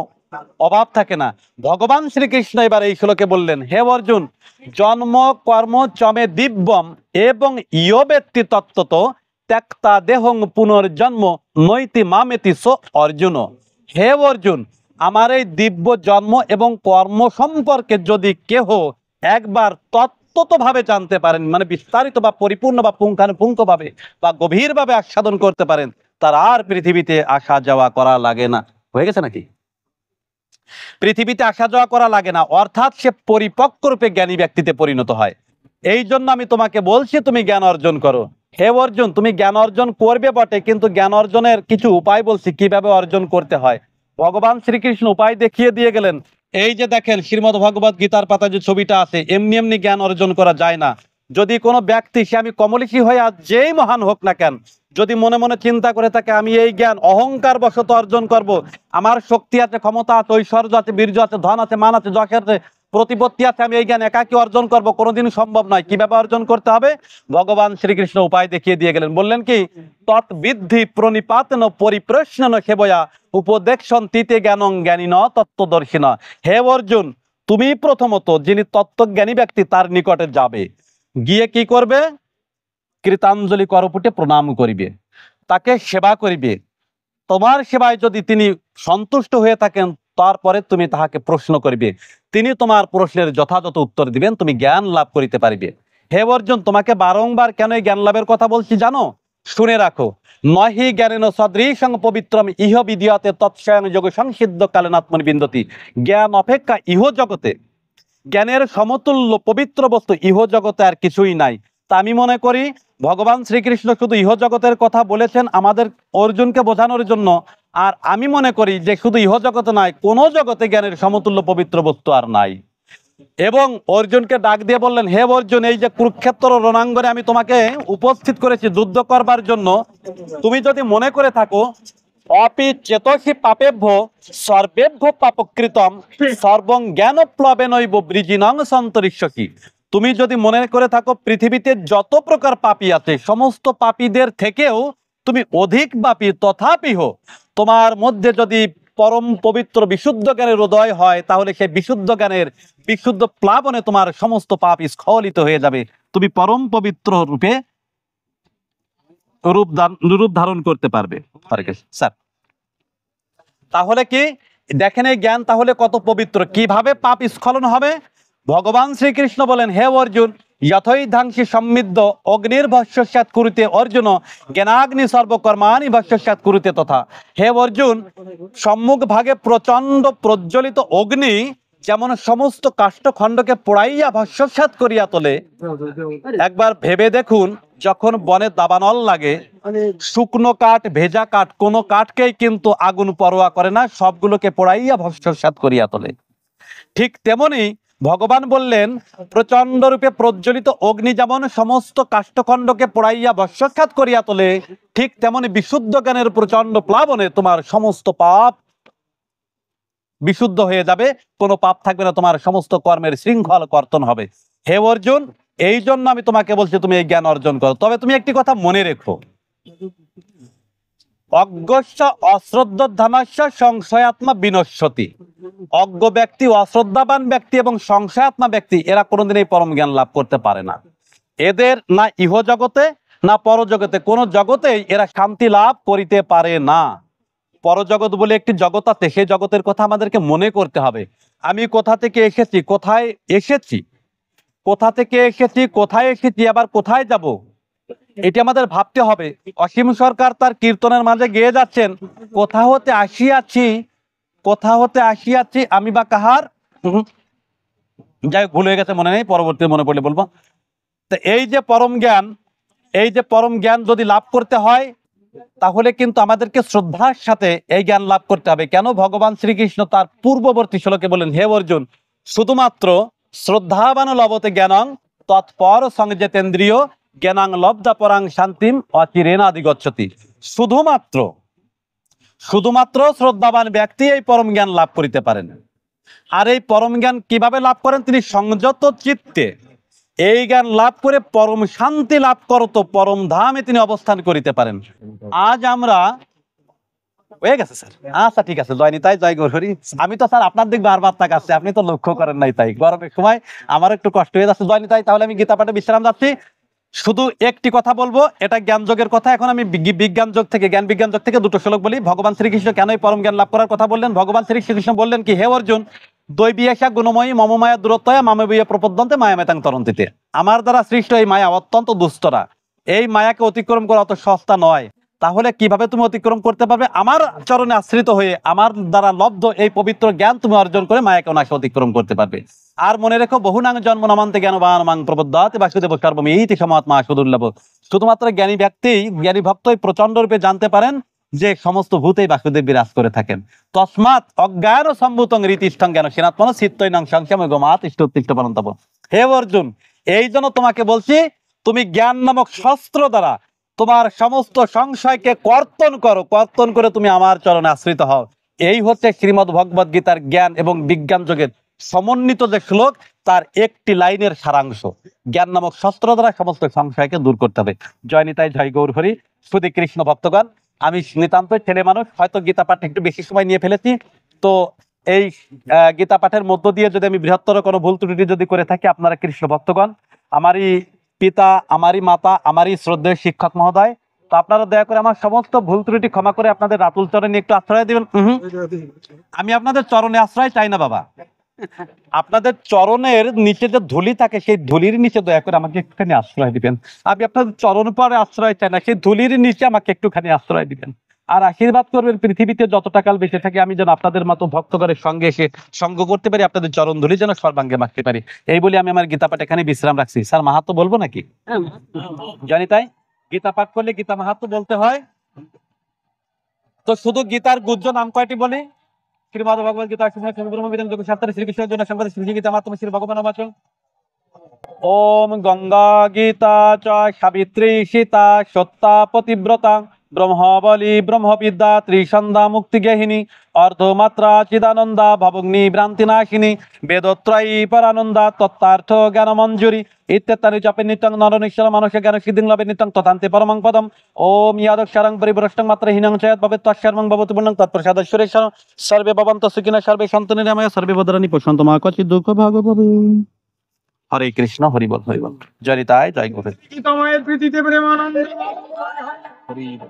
অভাব থাকে না। ভগবান শ্রীকৃষ্ণ এবার এই শ্লোকে বললেন হে অর্জুন, জন্ম কর্ম চমে দিব্যম এবং ইয় ব্যক্তি তত্ত্বত ত্যক্তা দেহং পুনর্জন্ম নৈতি মামেতি সো অর্জুন। হে অর্জুন, আমার এই দিব্য জন্ম এবং কর্ম সম্পর্কে যদি কেহ একবার তত্ত্বতভাবে জানতে পারেন, মানে বিস্তারিত বা পরিপূর্ণ বা পুঙ্খানুপুঙ্খ ভাবে বা গভীরভাবে আস্বাদন করতে পারেন, তার আর পৃথিবীতে আসা যাওয়া করা লাগে না। হয়ে গেছে নাকি? পৃথিবীতে আসা যাওয়া করা লাগে না, অর্থাৎ সে পরিপক্ক রূপে জ্ঞানী ব্যক্তিতে পরিণত হয়। এই জন্য আমি তোমাকে বলছি তুমি জ্ঞান অর্জন করো। হে অর্জুন, তুমি জ্ঞান অর্জন করবে বটে, কিন্তু জ্ঞান অর্জনের কিছু উপায় বলছি কিভাবে অর্জন করতে হয়। ভগবান শ্রীকৃষ্ণ উপায় দেখিয়ে দিয়ে গেলেন। এই যে দেখেন শ্রীমদ্ ভগবত গীতার পাতা যে ছবিটা আছে, এমনি এমনি জ্ঞান অর্জন করা যায় না। যদি কোনো ব্যক্তি, সে আমি কমলিশী হয়ে আজ যেই মহান হোক না কেন, যদি মনে মনে চিন্তা করে থাকে আমি এই জ্ঞান অহংকার বশত অর্জন করব, আমার শক্তি আছে, ক্ষমতা আছে, ঐশ্বর্য আছে, বীর্য আছে, ধন আছে, মান আছে, যশ আছে, প্রতিপত্তি আছে, আমি এই জ্ঞান একাকী অর্জন করব, কোনোদিন সম্ভব নয়। কিভাবে অর্জন করতে হবে? ভগবান শ্রীকৃষ্ণ উপায় দেখিয়ে দিয়ে গেলেন। বললেন কি? তৎবিদ্ধি প্রণিপাতন পরিপ্রশ্নন সেবয়া উপদেক্ষণ তিতে জ্ঞানং জ্ঞানীন তত্ত্বদর্শিন। হে অর্জুন, তুমি প্রথমত যিনি তত্ত্বজ্ঞানী ব্যক্তি তার নিকটে যাবে, গিয়ে কি করবে? কৃতাঞ্জলি করপুটে প্রণাম করিবে, তাকে সেবা করিবে। তোমার সেবায় যদি তিনি সন্তুষ্ট হয়ে থাকেন, তারপরে তুমি তাহাকে প্রশ্ন করিবে, তিনি তোমার প্রশ্নের যথাযথ উত্তর দিবেন, তুমি জ্ঞান লাভ করিতে পারিবে। হে অর্জুন, তোমাকে বারংবার কেন এই জ্ঞান লাভের কথা বলছি জানো? শুনে রাখো। নহি জ্ঞানেন সদৃশং পবিত্রম ইহ বিদ্যতে তৎস্বয়ং যোগ সংসিদ্ধ কালেন আত্মনি বিন্দতি। জ্ঞান অপেক্ষা ইহ জগতে, জ্ঞানের সমতুল্য পবিত্র বস্তু ইহ জগতে আর কিছুই নাই। তা আমি মনে করি ভগবান শ্রীকৃষ্ণ শুধু ইহ জগতের কথা বলেছেন আমাদের অর্জুনকে বোঝানোর জন্য। আর আমি মনে করি যে শুধু ইহ জগতে নয়, কোন জগতে জ্ঞানের সমতুল্য পবিত্র বস্তু আর নাই। এবং অর্জুনকে ডাক দিয়ে বললেন হে অর্জুন, এই যে কুরুক্ষেত্র রণাঙ্গনে আমি তোমাকে উপস্থিত করেছি যুদ্ধ করবার জন্য, তুমি যদি মনে করে থাকো অপি চেতসি পাপেভ্য সর্বেভ্য পাপকৃতম সর্বং জ্ঞান প্লবেনৈব বৃজিনং সন্তরিষ্যসি, তুমি যদি মনে করে থাকো পৃথিবীতে যত প্রকার পাপী আছে সমস্ত পাপীদের থেকেও তুমি অধিক পাপী, তথাপিহ তোমার মধ্যে যদি পরম পবিত্র বিশুদ্ধ জ্ঞানের উদয় হয়, তাহলে সেই বিশুদ্ধ জ্ঞানের বিশুদ্ধ প্লাবনে তোমার সমস্ত পাপ স্খলিত হয়ে যাবে, তুমি পরম পবিত্র রূপে রূপ ধারণ করতে পারবে। স্যার, তাহলে কি দেখেন এই জ্ঞান তাহলে কত পবিত্র, কিভাবে পাপ স্খলন হবে? ভগবান শ্রীকৃষ্ণ বলেন, হে অর্জুন, যথৈধাংসি সমৃদ্ধ অগ্নির ভস্যস্যাৎ কুরুতে অর্জুন, জ্ঞানাগ্নি সর্বকর্মাণি ভস্যস্যাৎ কুরুতে তথা। হে অর্জুন, সম্মুখ ভাগে প্রচন্ড প্রজ্বলিত অগ্নি যেমন সমস্ত কাষ্ঠখণ্ডকে পোড়াইয়া ভস্যস্যাৎ করিয়া তোলে, একবার ভেবে দেখুন, যখন বনে দাবানল লাগে, শুকনো কাঠ, ভেজা কাঠ, কোনো কাঠকেই কিন্তু আগুন পরোয়া করে না, সবগুলোকে পোড়াইয়া ভস্যস্যাৎ করিয়া তোলে। ঠিক তেমনি ভগবান বললেন, প্রচন্ড রূপে প্রজ্বলিত অগ্নি যেমন সমস্ত কাষ্ঠখণ্ডকে পোড়াইয়া ভস্যস্যাৎ করিয়া তোলে, ঠিক তেমনি বিশুদ্ধ জ্ঞানের প্রচন্ড প্লাবনে তোমার সমস্ত পাপ বিশুদ্ধ হয়ে যাবে, কোনো পাপ থাকবে না, তোমার সমস্ত কর্মের শৃঙ্খল কর্তন হবে। হে অর্জুন, এই জন্য আমি তোমাকে বলছি তুমি এই জ্ঞান অর্জন করো। তবে তুমি একটি কথা মনে রেখো, অজ্ঞস্য অশ্রদ্ধামাস্য সংশয়াত্মা বিনশ্যতি। অজ্ঞ ব্যক্তি, অশ্রদ্ধাবান ব্যক্তি এবং সংশয়াত্মা ব্যক্তি, এরা কোনোদিন এই পরম জ্ঞান লাভ করতে পারে না। এদের না ইহ জগতে না পরজগতে, কোন জগতেই এরা শান্তি লাভ করিতে পারে না। পরজগৎ বলে একটি জগৎ আছে, সেই জগতের কথা আমাদেরকে মনে করতে হবে। আমি কোথা থেকে এসেছি, কোথায় এসেছি, কোথা থেকে এসেছি, কোথায় এসেছি, আবার কোথায় যাব, এটি আমাদের ভাবতে হবে। অসীম সরকার তার কীর্তনের মাঝে গেয়ে যাচ্ছেন, কোথা হতে আসিয়াছি, কোথা হতে আসিয়াছি আমি বা কাহার, যাই ভুল হয়ে গেছে, মনে নেই, পরবর্তী মনে পড়লে বলবো। তো এই যে পরম জ্ঞান, এই যে পরম জ্ঞান যদি লাভ করতে হয়, তাহলে কিন্তু আমাদেরকে শ্রদ্ধার সাথে এই জ্ঞান লাভ করতে হবে। কেন? ভগবান শ্রীকৃষ্ণ তার পূর্ববর্তী শ্লোকে বলেন, হে অর্জুন, শুধুমাত্র শ্রদ্ধাবান লভতে জ্ঞানং তৎপর সংযতেন্দ্রিয় জ্ঞানাং লব্ধা পরাং শান্তিম অচিরেনাধিগচ্ছতি। শুধুমাত্র শ্রদ্ধাবান ব্যক্তি এই পরম জ্ঞান লাভ করিতে পারেন। আর এই পরম জ্ঞান কিভাবে লাভ করেন? তিনি সংযত চিত্তে এই জ্ঞান লাভ করে পরম শান্তি লাভ করত, পরম ধামে তিনি অবস্থান করিতে পারেন। আজ আমরা হয়ে গেছে স্যার, আচ্ছা ঠিক আছে, জয় নিতাই, জয় গৌরহরি। আমি তো স্যার আপনার দিক বারবার তাকাচ্ছি, আপনি তো লক্ষ্য করেন নাই, তাই গরমের সময় আমার একটু কষ্ট হয়ে যাচ্ছে। জয় নিতাই, তাহলে আমি গীতা পাঠে বিশ্রাম যাচ্ছি। শুধু একটি কথা বলবো, এটা জ্ঞান যোগের কথা। এখন আমি বিজ্ঞান যোগ থেকে, জ্ঞান বিজ্ঞান যোগ থেকে দুটো শ্লোক বলি। ভগবান শ্রীকৃষ্ণ কেন এই পরম জ্ঞান লাভ করার কথা বললেন? ভগবান শ্রীকৃষ্ণ বললেন কি, হে অর্জুন, দৈবিয়াসা গুণময়ী মম মায়া দূরত্বয়া মামবীয় প্রপদ্যন্তে মায়ামেতাং তরন্তিতে। আমার দ্বারা সৃষ্ট এই মায়া অত্যন্ত দুস্তরা, এই মায়াকে অতিক্রম করা অত সস্তা নয়। তাহলে কিভাবে তুমি অতিক্রম করতে পারবে? আমার চরণে আশ্রিত হয়ে আমার দ্বারা লব্ধ এই পবিত্র জ্ঞান তুমি অর্জন করে মায়াকে অনায়াসে অতিক্রম করতে পারবে। আর মনে রেখো, বহুনাং জন্ম নামান্তে জ্ঞানবান মাং প্রবদ্ধাতি বাসুদেব সর্বমিতি সমাত্মা সুদুর্লভ। শুধুমাত্র জ্ঞানী ব্যক্তি, জ্ঞানী ভক্তই প্রচন্ড রূপে জানতে পারেন যে সমস্ত ভূতেই বাসুদেব বিরাজ করে থাকেন। তস্মাৎ অজ্ঞান সম্ভূতং রীতিষ্ঠং জ্ঞান সেনাত্মন চিত্তৈনং সংশয় গমাত ইষ্টোত্তিষ্ঠ পরন্তপ। হে অর্জুন, এই জন্য তোমাকে বলছি, তুমি জ্ঞান নামক শস্ত্র দ্বারা তোমার সমস্ত সংশয়কে কর্তন করো, কর্তন করে তুমি আমার চরণে আশ্রিত হও। এই হচ্ছে শ্রীমদ্ ভগবদ গীতার জ্ঞান এবং বিজ্ঞান যোগের সমন্বিত যে শ্লোক, তার একটি লাইনের সারাংশ। জ্ঞান নামক শস্ত্র দ্বারা সমস্ত সংশয়কে দূর করতে হবে। জয় নিতাই, জয় গৌরহরি। শুধু কৃষ্ণ ভক্তগণ, আমি নিতান্ত ছেলে মানুষ, হয়তো গীতা পাঠে একটু বেশি সময় নিয়ে ফেলেছি। তো এই গীতা পাঠের মধ্য দিয়ে যদি আমি বৃহত্তর কোনো ভুল ত্রুটি যদি করে থাকি, আপনারা কৃষ্ণ ভক্তগণ, আমারই পিতা, আমারই মাতা, আমারই শ্রদ্ধেয় শিক্ষক মহোদয়, তো আপনারা দয়া করে আমার সমস্ত ভুল ত্রুটি ক্ষমা করে আপনাদের রাতুল চরণে একটু আশ্রয় দিবেন। আমি আপনাদের চরণে আশ্রয় চাই না বাবা, আপনাদের চরণের নিচে যে ধুলি থাকে, সেই ধুলির নিচে দয়া করে আমাকে একটুখানি আশ্রয় দিবেন। আমি আপনাদের চরণ পরে আশ্রয় চাই না, সেই ধুলির নিচে আমাকে একটুখানি আশ্রয় দিবেন। আর আশীর্বাদ করবেন, পৃথিবীতে যতটা কাল বেঁচে থাকি আমি যেন আপনাদের মতো ভক্তগণের সঙ্গে এসে সঙ্গ করতে পারি, আপনাদের চরণ ধুলি যেন সর্বাঙ্গে মাখতে পারি। এই বলে আমি আমার গীতা পাঠ এখানে বিশ্রাম রাখছি। স্যার, মাহাত্ম বলবো নাকি? জানি তাই, গীতা পাঠ করলে গীতা মাহাত্ম বলতে হয়। তো শুধু গীতার গুজ্জ নাম কয়টি বলি? শ্রীমদ্ ভগবদ গীতা শ্রীকৃষ্ণের জন্য সংবাদ শ্রী গীতা মাত্র শ্রী ভগবান বাচন। ওম গঙ্গা গীতা চ সাবিত্রী সীতা সত্তা পতিব্রতা ব্রহ্মবলী ব্রহ্মবিদ্যা ত্রিসন্ধ্যা মুক্তিগেহিনী অর্ধমাত্রা চিদানন্দা ভবগ্নি ভ্রান্তিনাশিনী বেদত্রয়ী পরানন্দা তত্ত্বার্থ জ্ঞান মঞ্জুরি ইত্যেতানি জপে নিত্যং নরনিশ্বর মানুষে জ্ঞান সিদ্ধিং লবে নিত্যং তথান্তে পরমং পদম ওম ইয়াদক্ষরং পরিভ্রষ্টং মাত্র হীনং চয়ৎ ভবেৎ তস্যার্মং ভবতু পূর্ণং তৎপ্রসাদশ্বরেশ্বর সর্বে ভবন্ত সুখিনঃ সর্বে সন্তু নিরাময় সর্বে ভদ্রাণি পশ্যন্তু মা কচিৎ দুঃখ ভাগ ভবে। হরে কৃষ্ণ হরি বল হরি বল। জয় নিতাই জয় গোবিন্দ। তোমায় প্রীতিতে প্রেমানন্দে হরি বল।